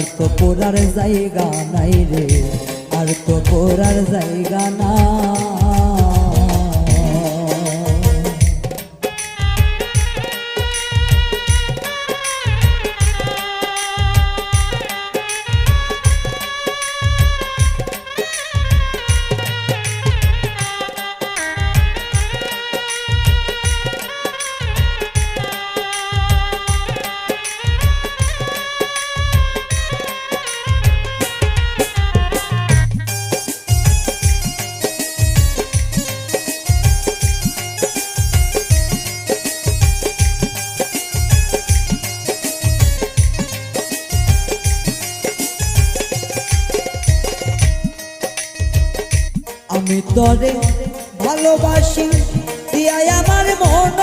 আর তো পড়ার জায়গা নাই রে, আর তো পড়ার জায়গা না। আমি তরে ভালোবাসি, দিয়াই আমার মন